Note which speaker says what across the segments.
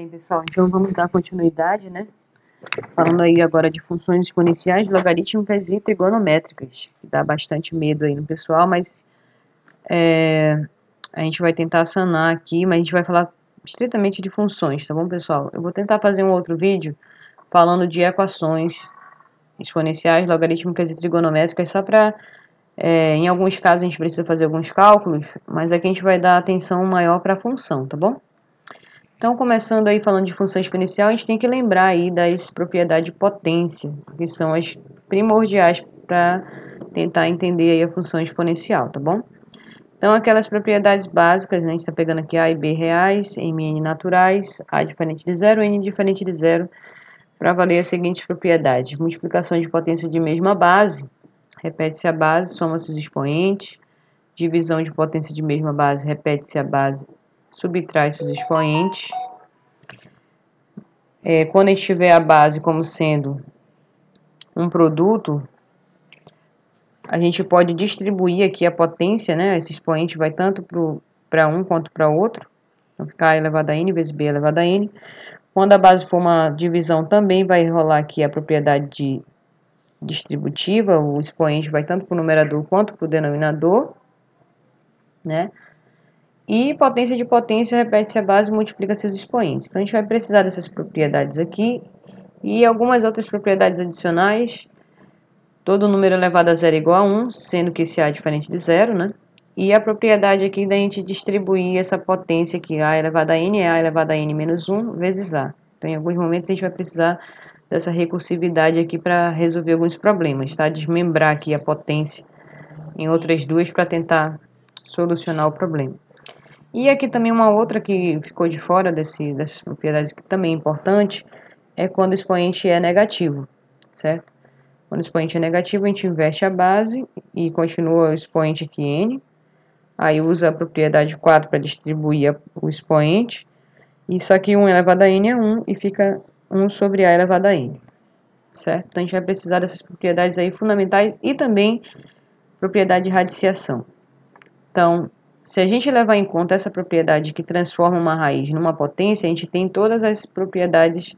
Speaker 1: Bem, pessoal, então vamos dar continuidade, né? Falando aí agora de funções exponenciais, logarítmicas e trigonométricas, que dá bastante medo aí no pessoal, mas a gente vai tentar sanar aqui, mas a gente vai falar estritamente de funções, tá bom, pessoal? Eu vou tentar fazer um outro vídeo falando de equações exponenciais, logarítmicas e trigonométricas, só para, em alguns casos a gente precisa fazer alguns cálculos, mas aqui a gente vai dar atenção maior para a função, tá bom? Então, começando aí falando de função exponencial, a gente tem que lembrar aí das propriedades de potência, que são as primordiais para tentar entender aí a função exponencial, tá bom? Então, aquelas propriedades básicas, né, a gente está pegando aqui A e B reais, Mn naturais, A diferente de zero, N diferente de zero, para valer as seguintes propriedades. Multiplicação de potência de mesma base, repete-se a base, soma-se os expoentes. Divisão de potência de mesma base, repete-se a base, subtrai-se os expoentes. Quando a gente tiver a base como sendo um produto, a gente pode distribuir aqui a potência, né? Esse expoente vai tanto para um quanto para outro. Então, fica A elevado a N vezes B elevado a N. Quando a base for uma divisão, também vai rolar aqui a propriedade distributiva. O expoente vai tanto para o numerador quanto para o denominador, né? E potência de potência, repete-se a base, multiplica seus expoentes. Então, a gente vai precisar dessas propriedades aqui e algumas outras propriedades adicionais. Todo número elevado a zero é igual a 1, sendo que esse A é diferente de zero, né? E a propriedade aqui da gente distribuir essa potência aqui, A elevado a N é A elevado a N menos 1 vezes A. Então, em alguns momentos, a gente vai precisar dessa recursividade aqui para resolver alguns problemas, tá? Desmembrar aqui a potência em outras duas para tentar solucionar o problema. E aqui também uma outra que ficou de fora dessas propriedades, que também é importante, é quando o expoente é negativo, certo? Quando o expoente é negativo, a gente inverte a base e continua o expoente aqui n. Aí usa a propriedade 4 para distribuir o expoente. Isso aqui 1 elevado a n é 1 e fica 1 sobre a elevado a n, certo? Então a gente vai precisar dessas propriedades aí fundamentais e também propriedade de radiciação. Então, se a gente levar em conta essa propriedade que transforma uma raiz numa potência, a gente tem todas as propriedades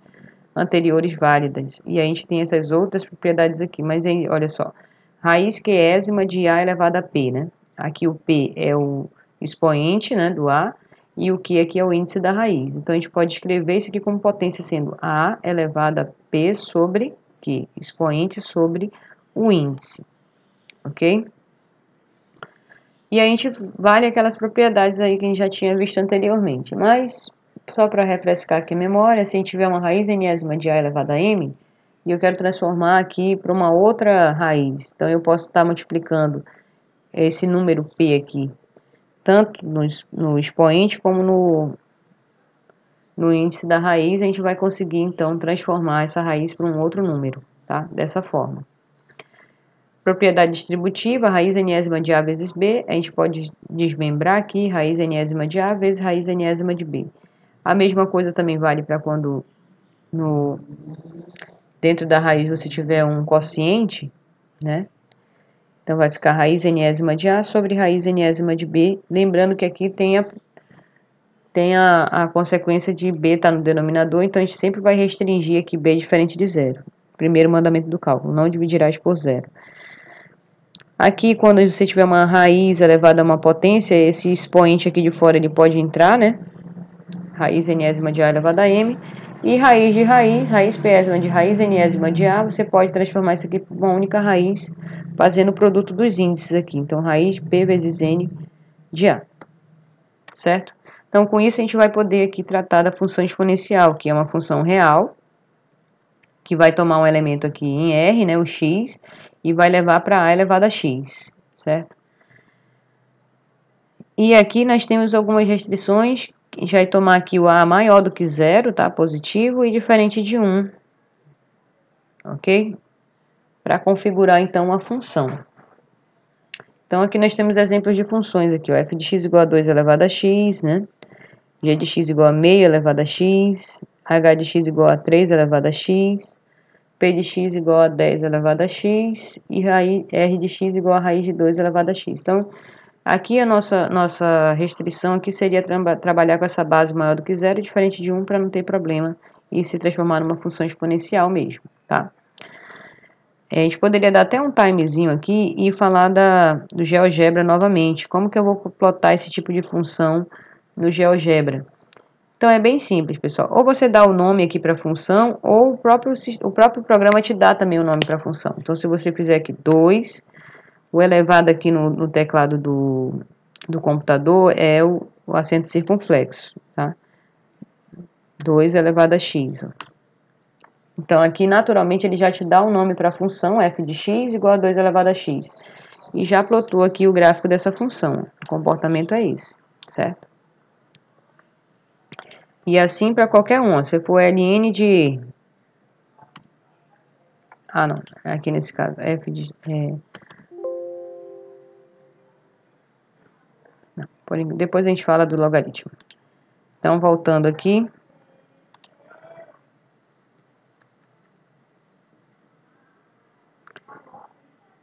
Speaker 1: anteriores válidas. E a gente tem essas outras propriedades aqui. Mas aí, olha só, raiz q-ésima de A elevado a P, né? Aqui o P é o expoente, né, do A, e o Q aqui é o índice da raiz. Então, a gente pode escrever isso aqui como potência sendo A elevado a P sobre Q, expoente sobre o índice, ok? E a gente vale aquelas propriedades aí que a gente já tinha visto anteriormente. Mas, só para refrescar aqui a memória, se a gente tiver uma raiz enésima de A elevado a M, e eu quero transformar aqui para uma outra raiz, então eu posso estar multiplicando esse número P aqui, tanto no expoente como no índice da raiz, a gente vai conseguir então transformar essa raiz para um outro número, tá? Dessa forma. Propriedade distributiva, raiz enésima de A vezes B, a gente pode desmembrar aqui, raiz enésima de A vezes raiz enésima de B. A mesma coisa também vale para quando dentro da raiz você tiver um quociente, né? Então vai ficar raiz enésima de A sobre raiz enésima de B, lembrando que aqui tem a consequência de B estar no denominador, então a gente sempre vai restringir aqui B diferente de zero. Primeiro mandamento do cálculo, não dividirás por zero. Aqui, quando você tiver uma raiz elevada a uma potência, esse expoente aqui de fora ele pode entrar, né? Raiz enésima de A elevado a M. E raiz de raiz pésima de raiz enésima de A, você pode transformar isso aqui por uma única raiz, fazendo o produto dos índices aqui. Então, raiz de P vezes N de A, certo? Então, com isso, a gente vai poder aqui tratar da função exponencial, que é uma função real, que vai tomar um elemento aqui em R, né, o x, e vai levar para A elevado a x, certo? E aqui nós temos algumas restrições, a gente vai tomar aqui o A maior do que zero, tá? Positivo, e diferente de 1, ok? Para configurar, então, a função. Então, aqui nós temos exemplos de funções aqui, ó, f de x igual a 2 elevado a x, né? G de x igual a meio elevado a x, h de x igual a 3 elevado a x, P de x igual a 10 elevado a x e R de x igual a raiz de 2 elevado a x. Então, Aqui a nossa restrição aqui seria trabalhar com essa base maior do que zero, diferente de 1, para não ter problema e se transformar numa função exponencial mesmo, tá? A gente poderia dar até um timezinho aqui e falar do GeoGebra novamente. Como que eu vou plotar esse tipo de função no GeoGebra? Então é bem simples, pessoal. Ou você dá o nome aqui para a função, ou o próprio programa te dá também o nome para a função. Então se você fizer aqui 2, o elevado aqui no teclado do computador é o acento circunflexo, tá? 2 elevado a x, ó. Então, aqui, naturalmente, ele já te dá um nome para a função f de x igual a 2 elevado a x. E já plotou aqui o gráfico dessa função. O comportamento é esse, certo? E assim para qualquer um. Se for ln de... Ah, não. Aqui nesse caso, f de... Não, depois a gente fala do logaritmo. Então, voltando aqui...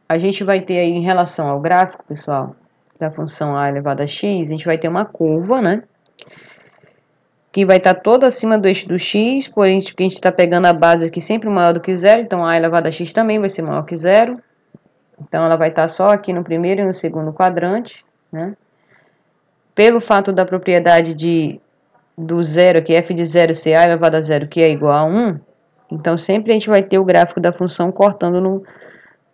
Speaker 1: A gente vai ter aí, em relação ao gráfico, pessoal, da função a elevado a x, a gente vai ter uma curva, né? Que vai estar toda acima do eixo do x, porém, porque a gente está pegando a base aqui sempre maior do que zero, então a elevado a x também vai ser maior que zero. Então, ela vai estar só aqui no primeiro e no segundo quadrante, né? Pelo fato da propriedade do zero aqui, f de zero ser a elevado a zero, que é igual a 1, então sempre a gente vai ter o gráfico da função cortando no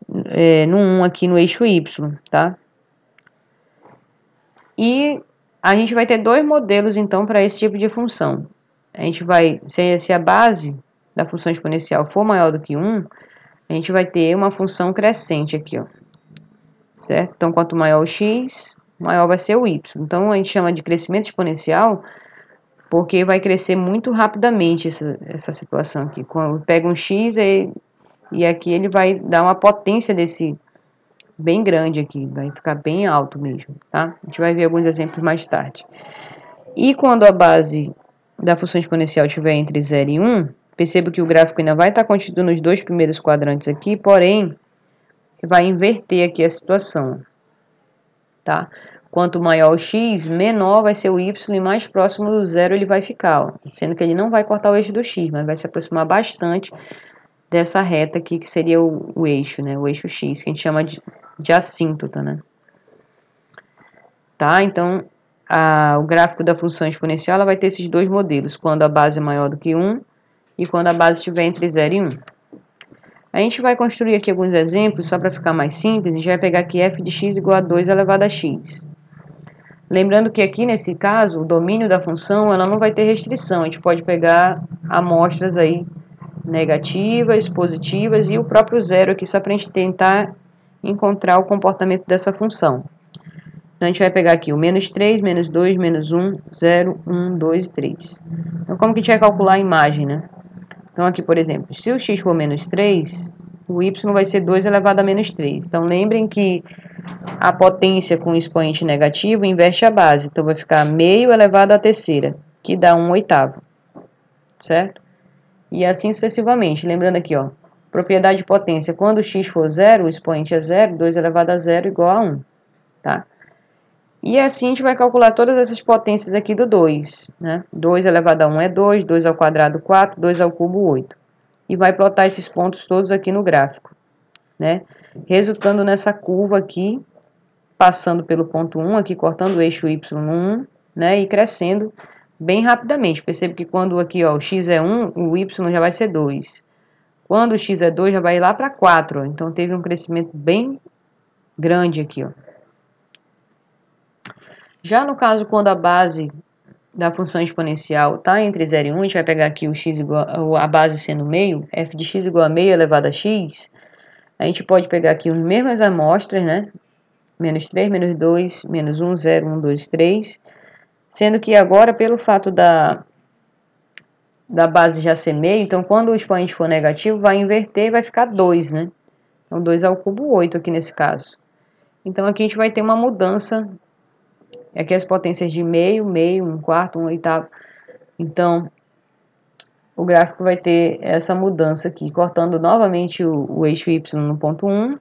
Speaker 1: 1 aqui no eixo y, tá? E a gente vai ter dois modelos, então, para esse tipo de função. A gente vai, se a base da função exponencial for maior do que 1, a gente vai ter uma função crescente aqui, ó. Certo? Então, quanto maior o x, maior vai ser o y. Então, a gente chama de crescimento exponencial porque vai crescer muito rapidamente essa situação aqui. Quando pega um x e aqui ele vai dar uma potência desse bem grande aqui, vai ficar bem alto mesmo, tá? A gente vai ver alguns exemplos mais tarde. E quando a base da função exponencial estiver entre 0 e 1, perceba que o gráfico ainda vai estar contido nos dois primeiros quadrantes aqui, porém, vai inverter aqui a situação, tá? Quanto maior o x, menor vai ser o y e mais próximo do zero ele vai ficar, ó, sendo que ele não vai cortar o eixo do x, mas vai se aproximar bastante dessa reta aqui, que seria o eixo, né? O eixo x, que a gente chama de assíntota, né? Tá? Então, o gráfico da função exponencial ela vai ter esses dois modelos, quando a base é maior do que 1 e quando a base estiver entre 0 e 1. A gente vai construir aqui alguns exemplos, só para ficar mais simples, a gente vai pegar aqui f de x igual a 2 elevado a x. Lembrando que aqui, nesse caso, o domínio da função ela não vai ter restrição, a gente pode pegar amostras aí negativas, positivas e o próprio zero aqui, só para a gente tentar encontrar o comportamento dessa função. Então, a gente vai pegar aqui o menos 3, menos 2, menos 1, 0, 1, 2 e 3. Então, como que a gente vai calcular a imagem, né? Então, aqui, por exemplo, se o x for menos 3, o y vai ser 2 elevado a menos 3. Então, lembrem que a potência com expoente negativo inverte a base. Então, vai ficar meio elevado à terceira, que dá 1/8, certo? E assim sucessivamente. Lembrando aqui, ó, propriedade de potência. Quando x for 0, o expoente é 0, 2 elevado a 0 igual a 1, tá? E assim a gente vai calcular todas essas potências aqui do 2, né? 2 elevado a 1 é 2, 2 ao quadrado 4, 2 ao cubo 8. E vai plotar esses pontos todos aqui no gráfico, né? Resultando nessa curva aqui, passando pelo ponto 1 aqui, cortando o eixo y no 1, né? E crescendo bem rapidamente. Percebe que quando aqui, ó, o x é 1, o y já vai ser 2. Quando o x é 2, já vai lá para 4, ó. Então teve um crescimento bem grande aqui, ó. Já no caso, quando a base da função exponencial está entre 0 e 1, a gente vai pegar aqui o x igual, a base sendo meio, f de x igual a meio elevado a x, a gente pode pegar aqui as mesmas amostras, né? Menos 3, menos 2, menos 1, 0, 1, 2, 3, sendo que agora, pelo fato da base já ser meio, então quando o expoente for negativo, vai inverter e vai ficar 2, né? Então 2 ao cubo 8 aqui nesse caso. Então aqui a gente vai ter uma mudança. Aqui as potências de meio, meio, 1/4, 1/8. Então, o gráfico vai ter essa mudança aqui, cortando novamente o eixo y no ponto 1,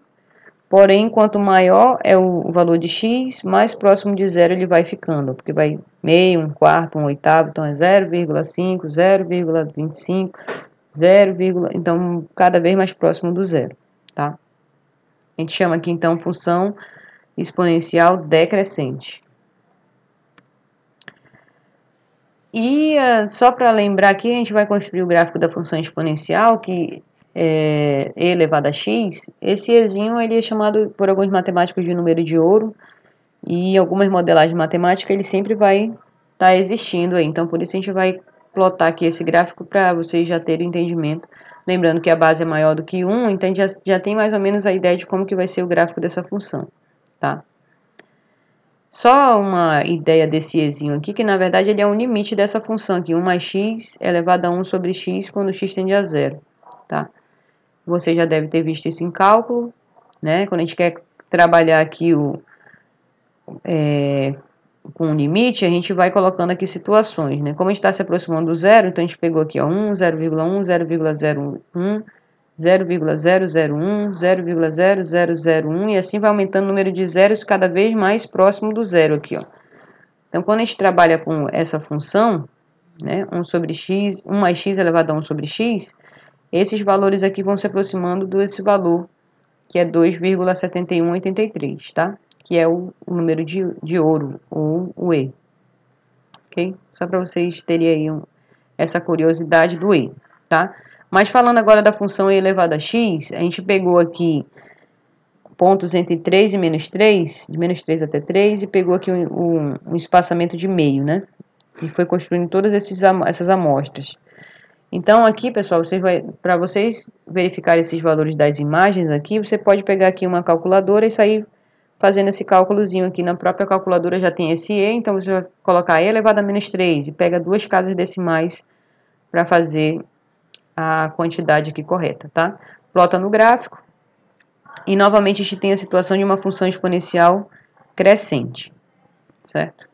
Speaker 1: Porém, quanto maior é o valor de x, mais próximo de zero ele vai ficando, porque vai meio, um quarto, um oitavo, então é 0,5, 0,25, 0, então cada vez mais próximo do zero, tá? A gente chama aqui então função exponencial decrescente. E só para lembrar aqui, a gente vai construir o gráfico da função exponencial, que é e elevado a x. Esse ezinho ele é chamado por alguns matemáticos de número de ouro, e em algumas modelagens matemáticas ele sempre vai estar existindo aí. Então por isso a gente vai plotar aqui esse gráfico para vocês já terem entendimento. Lembrando que a base é maior do que 1, então a gente já tem mais ou menos a ideia de como que vai ser o gráfico dessa função, tá? Só uma ideia desse ezinho aqui, que na verdade ele é um limite dessa função aqui, 1 mais x elevado a 1 sobre x quando x tende a zero, tá? Você já deve ter visto isso em cálculo, né? Quando a gente quer trabalhar aqui com um limite, a gente vai colocando aqui situações, né? Como a gente está se aproximando do zero, então a gente pegou aqui, ó, 1, 0,1, 0,01, 0,001, 0,0001 e assim vai aumentando o número de zeros cada vez mais próximo do zero aqui, ó. Então, quando a gente trabalha com essa função, né, 1 sobre x, 1 mais x elevado a 1 sobre x, esses valores aqui vão se aproximando desse valor, que é 2,7183, tá? Que é o número de ouro, ou o E. Ok? Só para vocês terem aí essa curiosidade do E, tá? Mas falando agora da função e elevado a x, a gente pegou aqui pontos entre 3 e menos 3, de menos 3 até 3, e pegou aqui um espaçamento de meio, né? E foi construindo todas essas amostras. Então aqui, pessoal, para vocês verificarem esses valores das imagens aqui, você pode pegar aqui uma calculadora e sair fazendo esse cálculozinho aqui. Na própria calculadora já tem esse E, então você vai colocar E elevado a menos 3 e pega duas casas decimais para fazer a quantidade aqui correta, tá? Plota no gráfico. E novamente a gente tem a situação de uma função exponencial crescente, certo?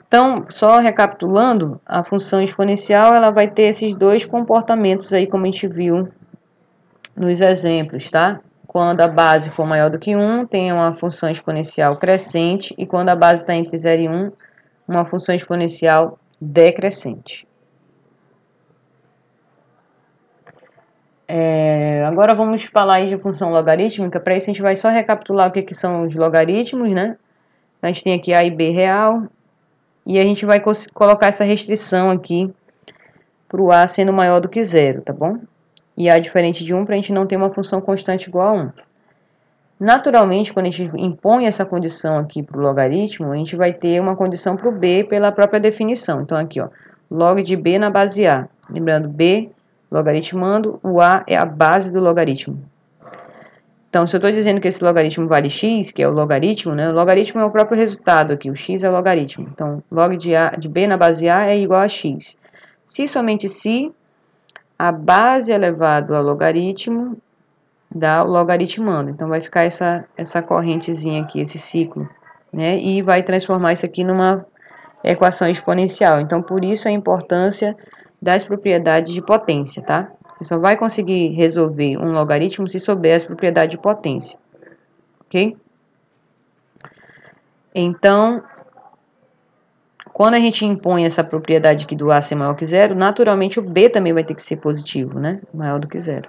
Speaker 1: Então, só recapitulando, a função exponencial ela vai ter esses dois comportamentos aí, como a gente viu nos exemplos, tá? Quando a base for maior do que 1, tem uma função exponencial crescente, e quando a base está entre 0 e 1, uma função exponencial decrescente. Agora vamos falar aí de função logarítmica. Para isso a gente vai só recapitular o que são os logaritmos, né? A gente tem aqui A e B real, e a gente vai colocar essa restrição aqui para o A sendo maior do que 0, tá bom? E A diferente de 1 para a gente não ter uma função constante igual a 1. Naturalmente, quando a gente impõe essa condição aqui para o logaritmo, a gente vai ter uma condição para o B pela própria definição. Então aqui, ó, log de B na base A. Lembrando, B logaritmando, o A é a base do logaritmo. Então, se eu estou dizendo que esse logaritmo vale x, que é o logaritmo, né? O logaritmo é o próprio resultado aqui, o x é o logaritmo. Então, log de B na base A é igual a x. Se somente se a base elevado ao logaritmo dá o logaritmando. Então, vai ficar essa correntezinha aqui, esse ciclo, né? E vai transformar isso aqui numa equação exponencial. Então, por isso a importância das propriedades de potência, tá? Você só vai conseguir resolver um logaritmo se souber as propriedades de potência, ok? Então, quando a gente impõe essa propriedade aqui do A ser maior que zero, naturalmente o B também vai ter que ser positivo, né? Maior do que zero.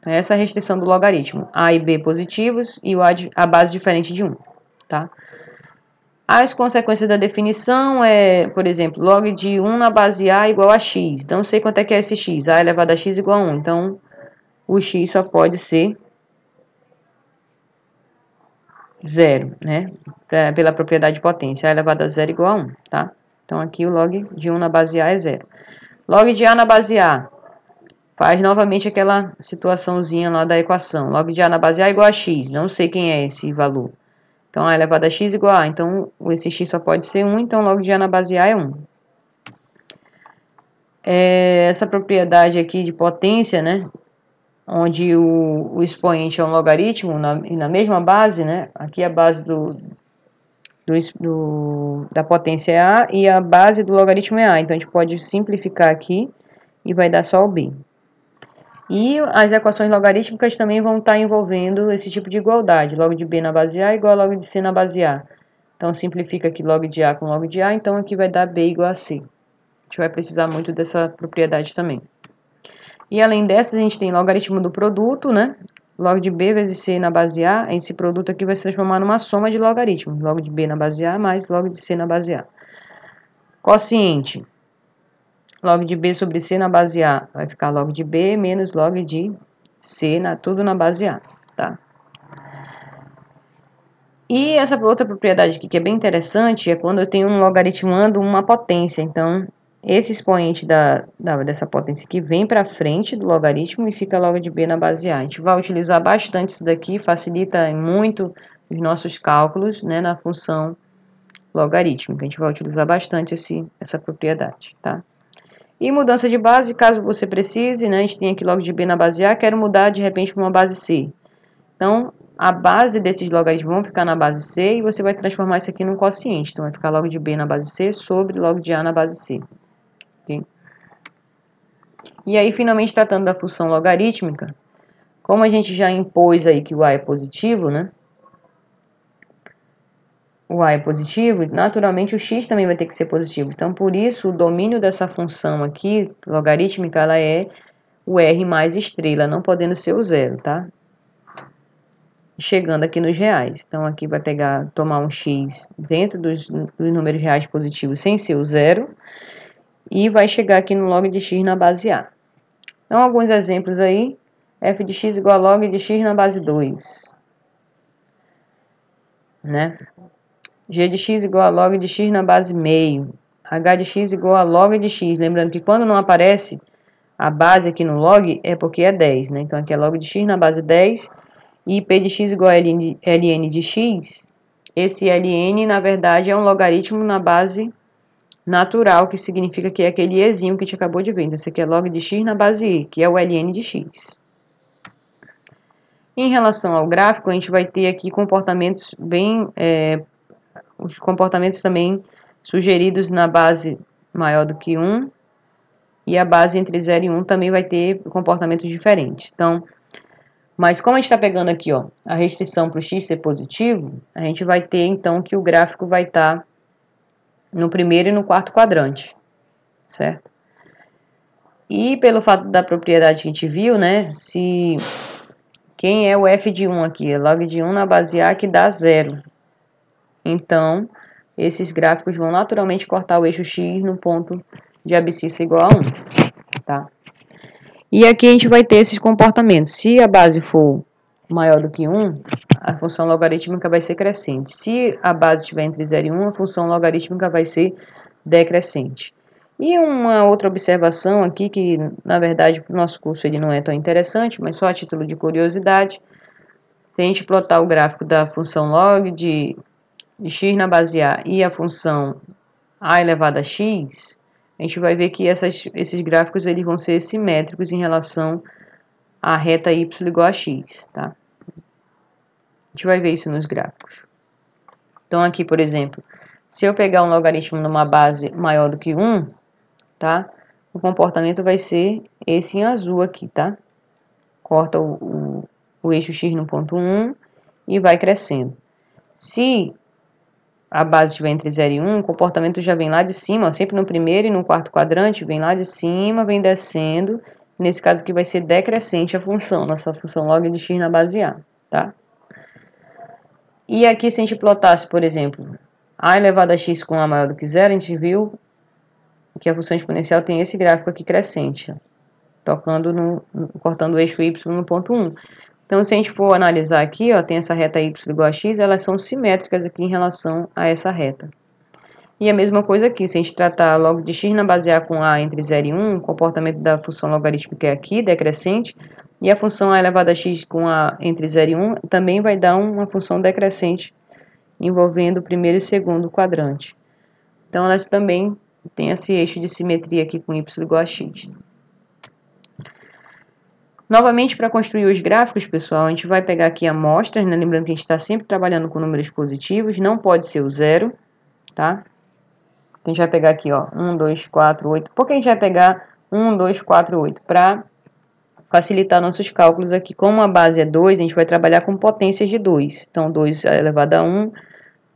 Speaker 1: Essa é a restrição do logaritmo. A e B positivos e a base diferente de 1, tá? As consequências da definição é, por exemplo, log de 1 na base A igual a x. Então, eu sei quanto é que é esse x. A elevado a x igual a 1. Então, o x só pode ser 0, né? Pela propriedade de potência. A elevado a 0 igual a 1, tá? Então, aqui o log de 1 na base A é 0. Log de A na base A. Faz novamente aquela situaçãozinha lá da equação. Log de A na base A igual a x. Não sei quem é esse valor. Então, A elevado a x igual a. Então, esse x só pode ser 1, então log de A na base A é 1. Essa propriedade aqui de potência, né? Onde o expoente é um logaritmo na mesma base, né? Aqui a base da potência é A e a base do logaritmo é A. Então, a gente pode simplificar aqui e vai dar só o B. E as equações logarítmicas também vão estar envolvendo esse tipo de igualdade. Log de B na base A igual a log de C na base A. Então, simplifica aqui log de A com log de A, então aqui vai dar B igual a C. A gente vai precisar muito dessa propriedade também. E além dessas, a gente tem logaritmo do produto, né? Log de B vezes C na base A, esse produto aqui vai se transformar numa soma de logaritmos. Log de B na base A mais log de C na base A. Quociente. Log de B sobre C na base A vai ficar log de B menos log de C, tudo na base A, tá? E essa outra propriedade aqui que é bem interessante é quando eu tenho um logaritmando uma potência. Então, esse expoente dessa potência aqui vem para frente do logaritmo e fica log de B na base A. A gente vai utilizar bastante isso daqui, facilita muito os nossos cálculos, né, na função logarítmica. A gente vai utilizar bastante essa propriedade, tá? E mudança de base, caso você precise, né, a gente tem aqui log de B na base A, quero mudar de repente para uma base C. Então, a base desses logaritmos vão ficar na base C e você vai transformar isso aqui num quociente. Então, vai ficar log de B na base C sobre log de A na base C. Okay? E aí, finalmente, tratando da função logarítmica, como a gente já impôs aí que o A é positivo, né? O A é positivo, naturalmente o X também vai ter que ser positivo. Então, por isso, o domínio dessa função aqui, logarítmica, ela é o R mais estrela, não podendo ser o zero, tá? Chegando aqui nos reais. Então, aqui vai tomar um X dentro dos números reais positivos sem ser o zero. E vai chegar aqui no log de X na base A. Então, alguns exemplos aí. F de X igual a log de X na base 2. Né? G de X igual a log de X na base meio. H de X igual a log de X. Lembrando que quando não aparece a base aqui no log, é porque é 10. Né? Então, aqui é log de X na base 10. E P de x igual a ln de x, esse ln, na verdade, é um logaritmo na base natural, que significa que é aquele ezinho que a gente acabou de ver. Então, esse aqui é log de x na base e, que é o ln de x. Em relação ao gráfico, a gente vai ter aqui comportamentos os comportamentos também sugeridos na base maior do que 1, e a base entre 0 e 1 também vai ter comportamentos diferentes. Então, mas como a gente está pegando aqui, ó, a restrição para o x ser positivo, a gente vai ter, então, que o gráfico vai estar no primeiro e no quarto quadrante, certo? E pelo fato da propriedade que a gente viu, né, quem é o f de 1 aqui? É log de 1 na base A que dá 0. Então, esses gráficos vão naturalmente cortar o eixo x no ponto de abscissa igual a 1, tá? E aqui a gente vai ter esses comportamentos. Se a base for maior do que 1, a função logarítmica vai ser crescente. Se a base estiver entre 0 e 1, a função logarítmica vai ser decrescente. E uma outra observação aqui, que na verdade para o nosso curso ele não é tão interessante, mas só a título de curiosidade, se a gente plotar o gráfico da função log de x na base A e a função a elevado a x, a gente vai ver que esses gráficos eles vão ser simétricos em relação à reta y igual a x, tá? A gente vai ver isso nos gráficos. Então, aqui, por exemplo, se eu pegar um logaritmo numa base maior do que 1, tá? O comportamento vai ser esse em azul aqui, tá? Corta o eixo x no ponto 1 e vai crescendo. Se a base estiver entre 0 e 1, o comportamento já vem lá de cima, ó, sempre no primeiro e no quarto quadrante, vem lá de cima, vem descendo. Nesse caso aqui vai ser decrescente a função, nossa função log de x na base A, tá? E aqui se a gente plotasse, por exemplo, a elevado a x com a maior do que 0, a gente viu que a função exponencial tem esse gráfico aqui crescente, ó, cortando o eixo y no ponto 1. Então, se a gente for analisar aqui, ó, tem essa reta y igual a x, elas são simétricas aqui em relação a essa reta. E a mesma coisa aqui, se a gente tratar log de x na base A com A entre 0 e 1, o comportamento da função logarítmica é aqui, decrescente, e a função A elevado a x com A entre 0 e 1 também vai dar uma função decrescente, envolvendo o primeiro e o segundo quadrante. Então, elas também têm esse eixo de simetria aqui com y igual a x. Novamente, para construir os gráficos, pessoal, a gente vai pegar aqui amostras, né? Lembrando que a gente está sempre trabalhando com números positivos, não pode ser o zero, tá? A gente vai pegar aqui, ó, 1, 2, 4, 8. Por que a gente vai pegar 1, 2, 4, 8? Para facilitar nossos cálculos aqui. Como a base é 2, a gente vai trabalhar com potências de 2. Então, 2 elevado a 1,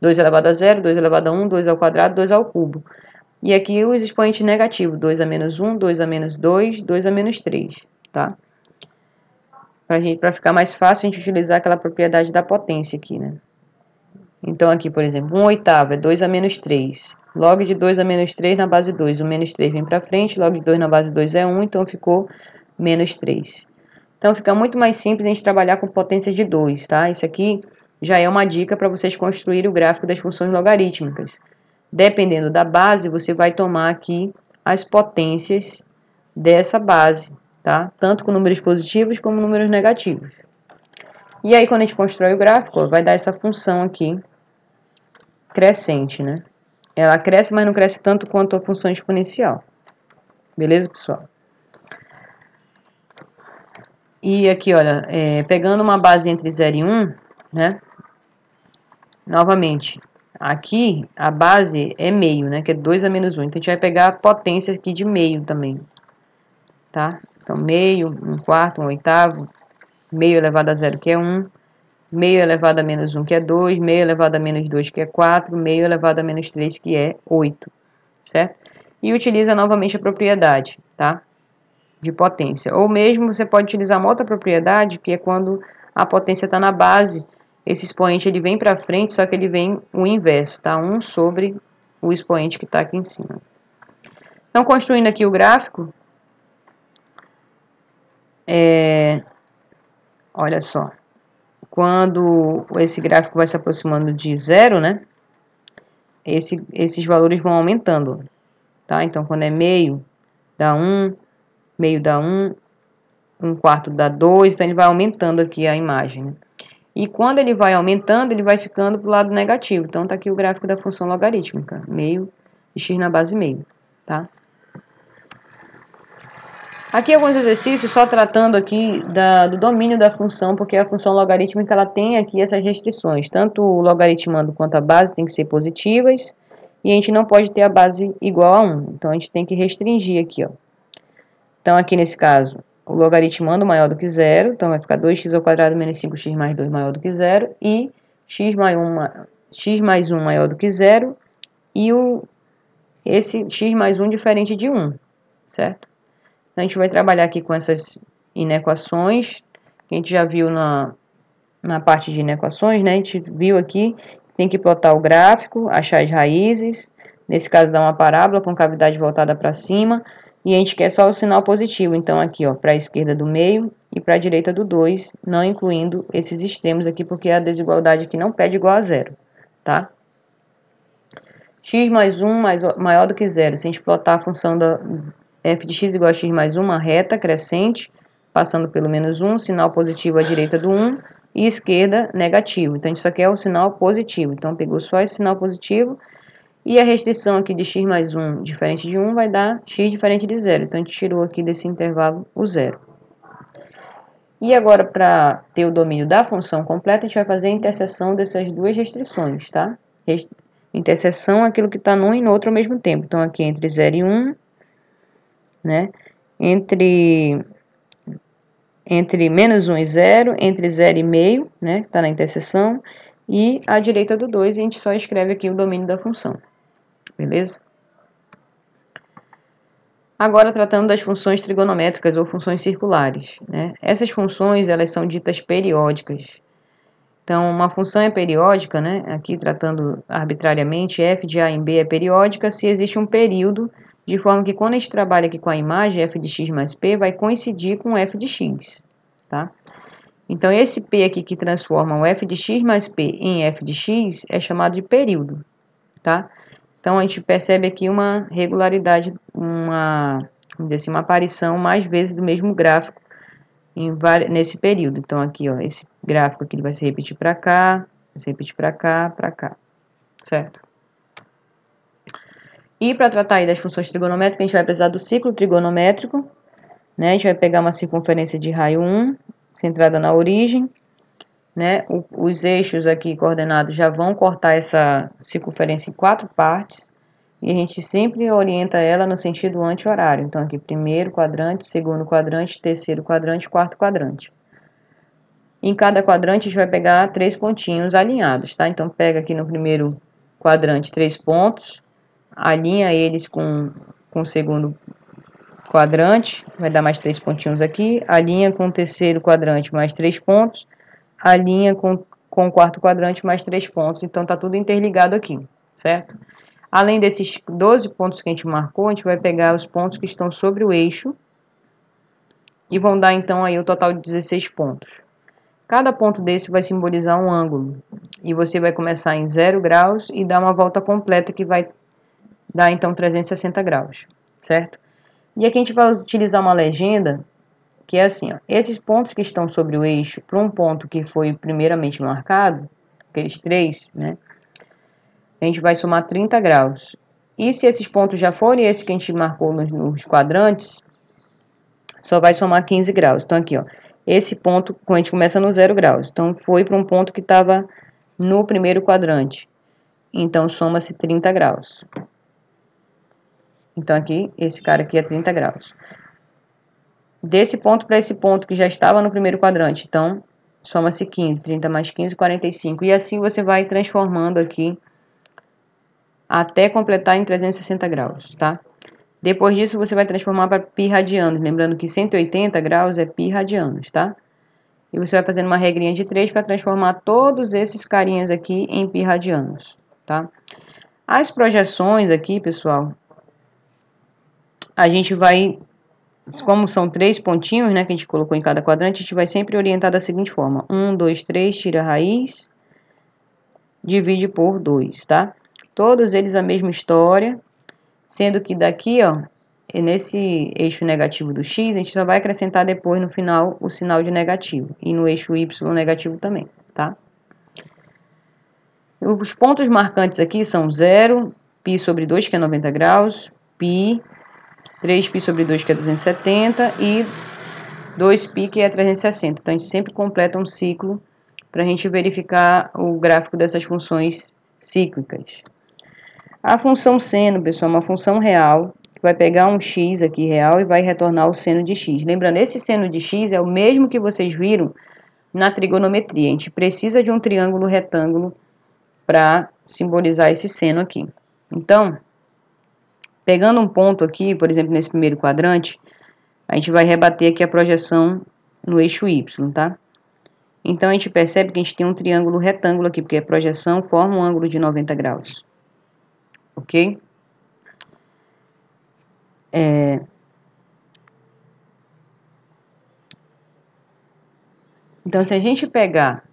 Speaker 1: 2 elevado a 0, 2 elevado a 1, 2 ao quadrado, 2 ao cubo. E aqui os expoentes negativos, 2 a menos 1, 2 a menos 2, 2 a menos 3, tá? Para ficar mais fácil, a gente utilizar aquela propriedade da potência aqui, né? Então, aqui, por exemplo, 1/8 é 2 a menos 3. Log de 2 a menos 3 na base 2. O menos 3 vem para frente, log de 2 na base 2 é 1, então ficou menos 3. Então, fica muito mais simples a gente trabalhar com potências de 2, tá? Isso aqui já é uma dica para vocês construírem o gráfico das funções logarítmicas. Dependendo da base, você vai tomar aqui as potências dessa base, tá? Tanto com números positivos como números negativos. E aí, quando a gente constrói o gráfico, ó, vai dar essa função aqui, crescente, né? Ela cresce, mas não cresce tanto quanto a função exponencial. Beleza, pessoal? E aqui, olha, pegando uma base entre 0 e 1, né? Novamente, aqui a base é meio, né? Que é 2 a menos 1. Então, a gente vai pegar a potência aqui de meio também, tá? Então, meio, 1/4, 1/8, meio elevado a 0, que é 1, meio elevado a menos 1, que é 2, meio elevado a menos 2, que é 4, meio elevado a menos 3, que é 8, certo? E utiliza novamente a propriedade, tá? De potência. Ou mesmo você pode utilizar uma outra propriedade, que é quando a potência está na base, esse expoente ele vem para frente, só que ele vem o inverso, tá? 1 sobre o expoente que está aqui em cima. Então, construindo aqui o gráfico, olha só, quando esse gráfico vai se aproximando de 0, né? Esses valores vão aumentando, tá? Então, quando é meio, dá 1, meio dá 1, 1/4 dá 2, então ele vai aumentando aqui a imagem, né? E quando ele vai aumentando, ele vai ficando para o lado negativo. Então, tá aqui o gráfico da função logarítmica, meio de x na base meio, tá? Aqui alguns exercícios só tratando aqui do domínio da função, porque a função logarítmica ela tem aqui essas restrições. Tanto o logaritmando quanto a base tem que ser positivas, e a gente não pode ter a base igual a 1. Então, a gente tem que restringir aqui, ó. Então, aqui nesse caso, o logaritmando maior do que 0, então vai ficar 2x ao quadrado menos 5x mais 2 maior do que 0, e x mais 1 maior do que 0, e esse x mais 1 diferente de 1, certo? Então, a gente vai trabalhar aqui com essas inequações, que a gente já viu na parte de inequações, né? A gente viu aqui, tem que plotar o gráfico, achar as raízes, nesse caso dá uma parábola com cavidade voltada para cima, e a gente quer só o sinal positivo, então aqui, ó, para a esquerda do meio e para a direita do 2, não incluindo esses extremos aqui, porque a desigualdade aqui não pede igual a 0, tá? X mais 1 maior do que 0, se a gente plotar a função da f de x igual a x mais 1, uma reta crescente, passando pelo menos 1, sinal positivo à direita do 1, e esquerda negativo, então isso aqui é o sinal positivo, então pegou só esse sinal positivo, e a restrição aqui de x mais 1 diferente de 1 vai dar x diferente de 0. Então, a gente tirou aqui desse intervalo o 0. E agora, para ter o domínio da função completa, a gente vai fazer a interseção dessas duas restrições, tá? Interseção é aquilo que está num e no outro ao mesmo tempo. Então, aqui entre 0 e 1, né? Entre menos 1 e 0, entre 0 e meio, né? Está na interseção. E à direita do 2, a gente só escreve aqui o domínio da função. Beleza? Agora, tratando das funções trigonométricas ou funções circulares, né? Essas funções, elas são ditas periódicas. Então, uma função é periódica, né? Aqui, tratando arbitrariamente, f de a em b é periódica se existe um período, de forma que quando a gente trabalha aqui com a imagem, f de x mais p vai coincidir com f de x, tá? Então, esse p aqui que transforma o f de x mais p em f de x é chamado de período, tá? Então, a gente percebe aqui uma regularidade, vamos dizer assim, uma aparição mais vezes do mesmo gráfico nesse período. Então, aqui, ó, esse gráfico aqui ele vai se repetir para cá, vai se repetir para cá, certo? E para tratar aí das funções trigonométricas, a gente vai precisar do ciclo trigonométrico, né? A gente vai pegar uma circunferência de raio 1, centrada na origem, né? Os eixos aqui coordenados já vão cortar essa circunferência em 4 partes. E a gente sempre orienta ela no sentido anti-horário. Então, aqui, primeiro quadrante, segundo quadrante, terceiro quadrante, quarto quadrante. Em cada quadrante, a gente vai pegar 3 pontinhos alinhados, tá? Então, pega aqui no primeiro quadrante 3 pontos, alinha eles com o segundo quadrante, vai dar mais 3 pontinhos aqui, alinha com o terceiro quadrante mais 3 pontos, alinha com o quarto quadrante mais 3 pontos. Então, tá tudo interligado aqui, certo? Além desses 12 pontos que a gente marcou, a gente vai pegar os pontos que estão sobre o eixo e vão dar, então, aí o total de 16 pontos. Cada ponto desse vai simbolizar um ângulo. E você vai começar em 0 graus e dar uma volta completa que vai dar, então, 360 graus, certo? E aqui a gente vai utilizar uma legenda que é assim, ó, esses pontos que estão sobre o eixo para um ponto que foi primeiramente marcado, aqueles 3, né? A gente vai somar 30 graus. E se esses pontos já forem esses que a gente marcou nos quadrantes, só vai somar 15 graus. Então, aqui, ó, esse ponto, a gente começa no 0 graus. Então, foi para um ponto que estava no primeiro quadrante. Então, soma-se 30 graus. Então, aqui, esse cara aqui é 30 graus. Desse ponto para esse ponto que já estava no primeiro quadrante. Então, soma-se 15. 30 mais 15, 45. E assim você vai transformando aqui até completar em 360 graus, tá? Depois disso, você vai transformar para pi radianos. Lembrando que 180 graus é pi radianos, tá? E você vai fazendo uma regrinha de 3 para transformar todos esses carinhas aqui em pi radianos, tá? As projeções aqui, pessoal, a gente vai, como são 3 pontinhos, né, que a gente colocou em cada quadrante, a gente vai sempre orientar da seguinte forma. 1, 2, 3, tira a raiz, divide por 2, tá? Todos eles a mesma história, sendo que daqui, ó, nesse eixo negativo do x, a gente só vai acrescentar depois no final o sinal de negativo. E no eixo y negativo também, tá? Os pontos marcantes aqui são 0, π sobre 2, que é 90 graus, π, 3π sobre 2, que é 270, e 2π, que é 360. Então, a gente sempre completa um ciclo para a gente verificar o gráfico dessas funções cíclicas. A função seno, pessoal, é uma função real, que vai pegar um x aqui real e vai retornar o seno de x. Lembrando, esse seno de x é o mesmo que vocês viram na trigonometria. A gente precisa de um triângulo retângulo para simbolizar esse seno aqui. Então, pegando um ponto aqui, por exemplo, nesse primeiro quadrante, a gente vai rebater aqui a projeção no eixo y, tá? Então, a gente percebe que a gente tem um triângulo retângulo aqui, porque a projeção forma um ângulo de 90 graus. Ok? Então, se a gente pegar,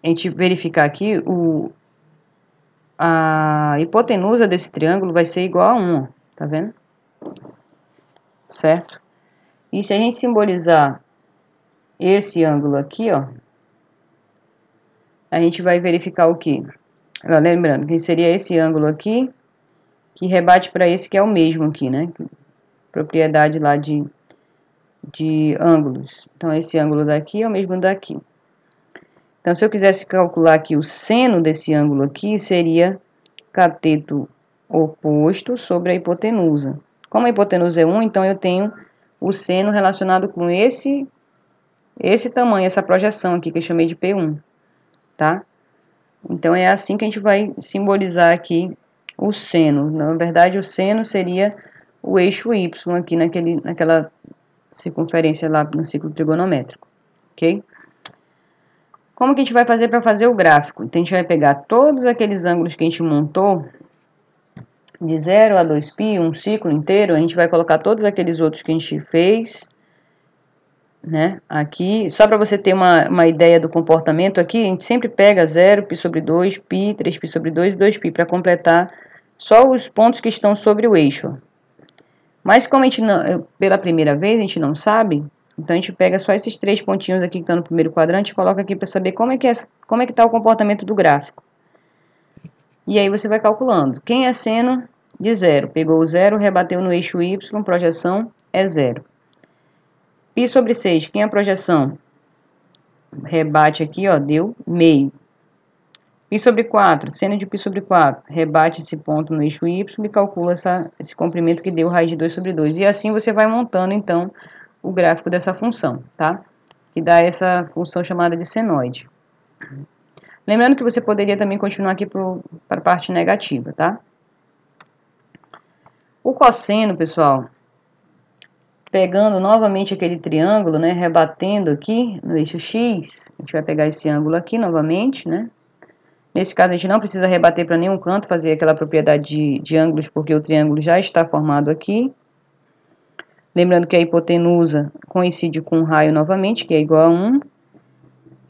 Speaker 1: a gente verificar aqui, a hipotenusa desse triângulo vai ser igual a 1, ó, tá vendo? Certo? E se a gente simbolizar esse ângulo aqui, ó, a gente vai verificar o quê? Lembrando que seria esse ângulo aqui, que rebate para esse que é o mesmo aqui, né? Propriedade lá de ângulos. Então, esse ângulo daqui é o mesmo daqui. Então, se eu quisesse calcular aqui o seno desse ângulo aqui, seria cateto oposto sobre a hipotenusa. Como a hipotenusa é 1, então eu tenho o seno relacionado com esse tamanho, essa projeção aqui, que eu chamei de P1, tá? Então, é assim que a gente vai simbolizar aqui o seno. Na verdade, o seno seria o eixo Y aqui naquela circunferência lá no ciclo trigonométrico, ok? Como que a gente vai fazer para fazer o gráfico? Então, a gente vai pegar todos aqueles ângulos que a gente montou, de 0 a 2π, um ciclo inteiro, a gente vai colocar todos aqueles outros que a gente fez, né, aqui, só para você ter uma ideia do comportamento aqui, a gente sempre pega 0, π sobre 2, π, 3π sobre 2 e 2π, para completar só os pontos que estão sobre o eixo. Mas como a gente não, pela primeira vez, a gente não sabe, então a gente pega só esses 3 pontinhos aqui que estão no primeiro quadrante e coloca aqui para saber como é que está o comportamento do gráfico. E aí você vai calculando. Quem é seno de 0? Pegou o 0, rebateu no eixo y, projeção é 0. Π sobre 6, quem é a projeção? Rebate aqui, ó, deu meio. π sobre 4, seno de π sobre 4, rebate esse ponto no eixo y e calcula esse comprimento que deu raiz de 2 sobre 2. E assim você vai montando, então, o gráfico dessa função, tá? Que dá essa função chamada de senoide. Lembrando que você poderia também continuar aqui para a parte negativa, tá? O cosseno, pessoal, pegando novamente aquele triângulo, né, rebatendo aqui no eixo x, a gente vai pegar esse ângulo aqui novamente, né? Nesse caso, a gente não precisa rebater para nenhum canto, fazer aquela propriedade de ângulos, porque o triângulo já está formado aqui. Lembrando que a hipotenusa coincide com o raio novamente, que é igual a 1.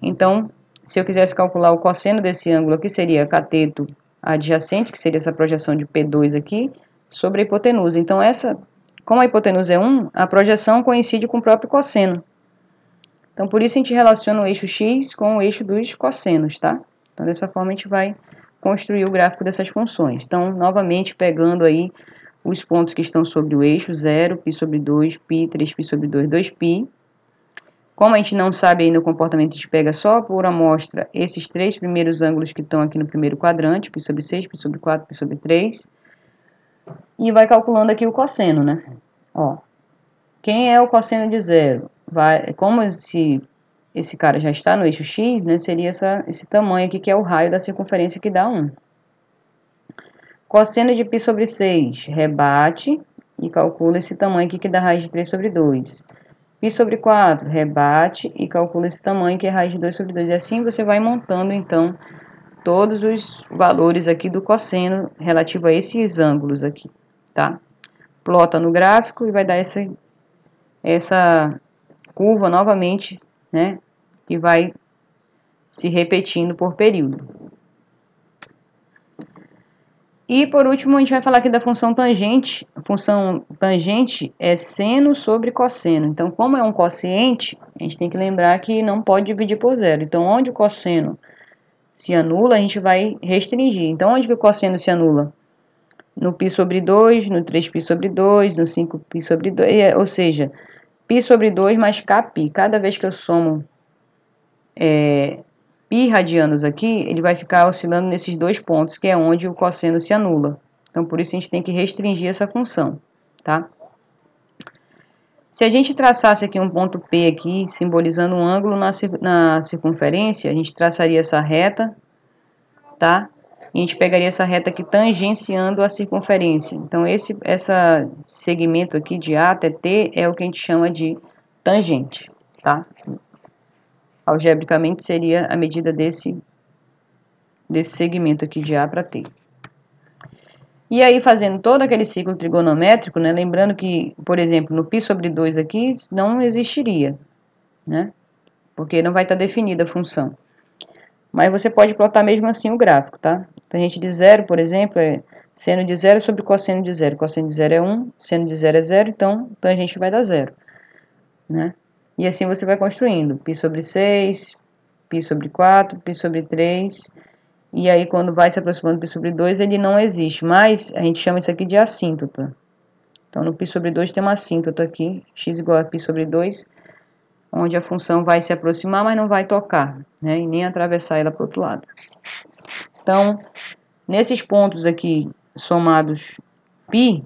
Speaker 1: Então, se eu quisesse calcular o cosseno desse ângulo aqui, seria cateto adjacente, que seria essa projeção de P2 aqui, sobre a hipotenusa. Então, como a hipotenusa é 1, a projeção coincide com o próprio cosseno. Então, por isso a gente relaciona o eixo x com o eixo dos cossenos, tá? Então, dessa forma, a gente vai construir o gráfico dessas funções. Então, novamente, pegando aí os pontos que estão sobre o eixo, 0, π sobre 2, π, 3π sobre 2, 2π. Como a gente não sabe ainda o comportamento, a gente pega só por amostra esses 3 primeiros ângulos que estão aqui no primeiro quadrante, π sobre 6, π sobre 4, π sobre 3. E vai calculando aqui o cosseno, né? Ó, quem é o cosseno de 0? Como esse cara já está no eixo x, né, seria esse tamanho aqui, que é o raio da circunferência, que dá 1. Cosseno de π sobre 6, rebate e calcula esse tamanho aqui, que dá raiz de 3 sobre 2. π sobre 4, rebate e calcula esse tamanho, que é raiz de 2 sobre 2. E assim você vai montando, então, todos os valores aqui do cosseno relativo a esses ângulos aqui, tá? Plota no gráfico e vai dar essa curva novamente, né? Que vai se repetindo por período. E por último, a gente vai falar aqui da função tangente. A função tangente é seno sobre cosseno. Então, como é um quociente, a gente tem que lembrar que não pode dividir por zero. Então, onde o cosseno se anula, a gente vai restringir. Então, onde que o cosseno se anula? No π sobre 2, no 3π sobre 2, no 5π sobre 2, ou seja, π sobre 2 mais kπ. Cada vez que eu somo π radianos aqui, ele vai ficar oscilando nesses dois pontos, que é onde o cosseno se anula. Então, por isso a gente tem que restringir essa função, tá? Se a gente traçasse aqui um ponto P aqui, simbolizando um ângulo na circunferência, a gente traçaria essa reta, tá? E a gente pegaria essa reta aqui tangenciando a circunferência. Então, esse segmento aqui de A até T é o que a gente chama de tangente, tá? Algebricamente seria a medida desse segmento aqui de A para T. E aí, fazendo todo aquele ciclo trigonométrico, né, lembrando que, por exemplo, no π sobre 2 aqui não existiria, né? Porque não vai estar definida a função. Mas você pode plotar mesmo assim o gráfico, tá? Tangente de 0, por exemplo, é seno de 0 sobre cosseno de 0. Cosseno de 0 é 1, seno de 0 é 0, então tangente vai dar 0, né? E assim você vai construindo. π sobre 6, π sobre 4, π sobre 3. E aí, quando vai se aproximando do π sobre 2, ele não existe. Mas a gente chama isso aqui de assíntota. Então, no π sobre 2 tem uma assíntota aqui, x igual a π sobre 2, onde a função vai se aproximar, mas não vai tocar, né? E nem atravessar ela para o outro lado. Então, nesses pontos aqui somados π,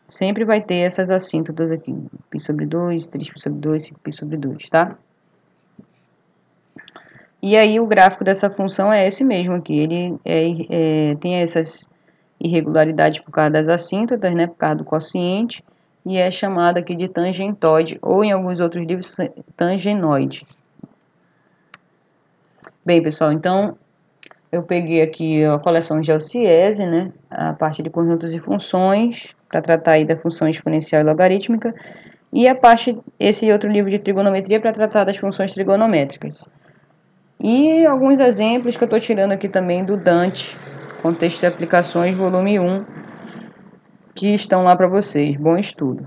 Speaker 1: sempre vai ter essas assíntotas aqui. π sobre 2, 3π sobre 2, 5π sobre 2, tá? E aí o gráfico dessa função é esse mesmo aqui. Ele tem essas irregularidades por causa das assíntotas, né? Por causa do quociente. E é chamado aqui de tangentoide, ou em alguns outros livros, tangenoide. Bem, pessoal, então eu peguei aqui a coleção de Alciese, né? A parte de conjuntos e funções, para tratar aí da função exponencial e logarítmica. E esse outro livro de trigonometria para tratar das funções trigonométricas. E alguns exemplos que eu estou tirando aqui também do Dante, Contexto e Aplicações, volume 1, que estão lá para vocês. Bom estudo!